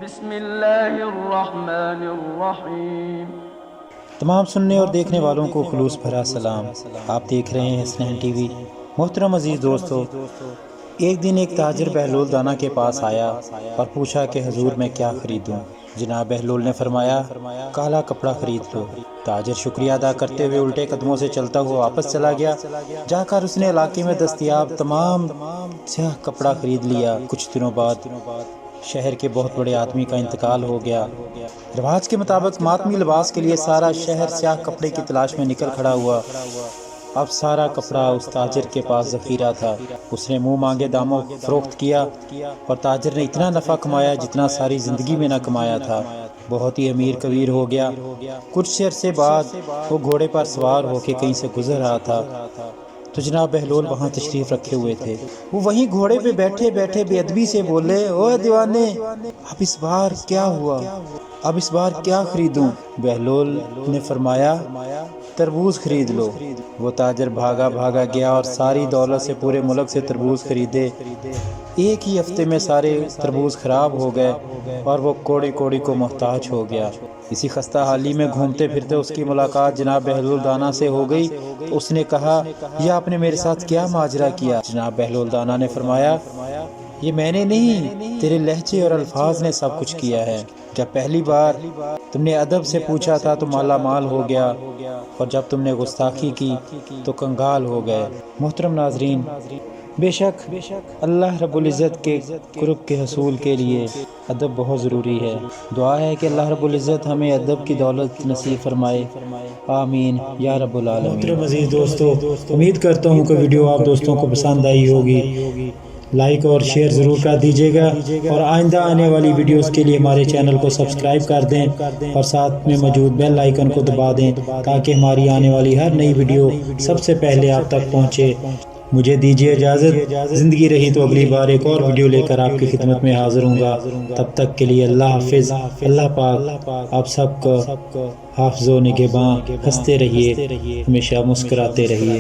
بسم اللہ الرحمن الرحیم۔ تمام سننے اور دیکھنے والوں کو خلوص بھرا سلام۔ آپ دیکھ رہے ہیں حسنین ٹی وی۔ محترم عزیز دوستو، ایک دن ایک تاجر بہلول دانا کے پاس آیا اور پوچھا کہ حضور میں کیا خریدوں؟ جناب بہلول نے فرمایا کالا کپڑا خرید لو۔ تاجر شکریہ ادا کرتے ہوئے الٹے قدموں سے چلتا ہوا واپس چلا گیا۔ جا کر اس نے علاقے میں دستیاب تمام سیاہ کپڑا خرید لیا۔ کچھ دنوں بعد شہر کے بہت بڑے آدمی کا انتقال ہو گیا۔ رواج کے مطابق ماتمی لباس کے لیے سارا شہر سیاہ کپڑے کی تلاش میں نکل کھڑا ہوا۔ اب سارا کپڑا اس تاجر کے پاس ذخیرہ تھا۔ اس نے منہ مانگے داموں فروخت کیا اور تاجر نے اتنا نفع کمایا جتنا ساری زندگی میں نہ کمایا تھا۔ بہت ہی امیر کویر ہو گیا۔ کچھ عرصے بعد وہ گھوڑے پر سوار ہو کے کہیں سے گزر رہا تھا تو جناب بہلول وہاں تشریف رکھے ہوئے تھے۔ وہ وہیں گھوڑے پہ بیٹھے بیٹھے بے ادبی سے بولے، اوے دیوانے، اب اس بار کیا ہوا؟ اب اس بار کیا خریدوں؟ بہلول نے فرمایا تربوز خرید لو۔ وہ تاجر بھاگا بھاگا گیا اور ساری دولت سے پورے ملک سے تربوز خریدے۔ ایک ہی ہفتے میں سارے تربوز خراب ہو گئے اور وہ کوڑی کوڑی کو محتاج ہو گیا۔ اسی خستہ حالی میں گھومتے پھرتے اس کی ملاقات جناب بہلول دانا سے ہو گئی تو اس نے کہا یہ آپ نے میرے ساتھ کیا ماجرا کیا؟ جناب بہلول دانا نے فرمایا یہ میں نے نہیں، تیرے لہجے اور الفاظ نے سب کچھ کیا ہے۔ جب پہلی بار تم نے ادب سے پوچھا تھا تو مالا مال ہو گیا اور جب تم نے گستاخی کی تو کنگال ہو گئے۔ محترم ناظرین، بے شک اللہ رب العزت کے قرب کے حصول کے لیے ادب بہت ضروری ہے۔ دعا ہے کہ اللہ رب العزت ہمیں ادب کی دولت نصیب فرمائے، آمین یا رب العالمین۔ محترم عزیز دوستو، امید کرتا ہوں کہ ویڈیو آپ دوستوں کو پسند آئی ہوگی۔ لائک اور شیئر ضرور کر دیجیے گا اور آئندہ آنے والی ویڈیوز کے لیے ہمارے چینل کو سبسکرائب کر دیں اور ساتھ میں موجود بیل آئیکن کو دبا دیں تاکہ ہماری آنے والی ہر نئی ویڈیو سب سے پہلے آپ تک پہنچے۔ مجھے دیجیے اجازت، زندگی رہی تو اگلی بار ایک اور ویڈیو لے کر آپ کی خدمت میں حاضر ہوں گا۔ تب تک کے لیے اللہ حافظ۔ اللہ پاک آپ سب کو حافظ و نگہباں، ہنستے رہیے، ہمیشہ مسکراتے رہیے۔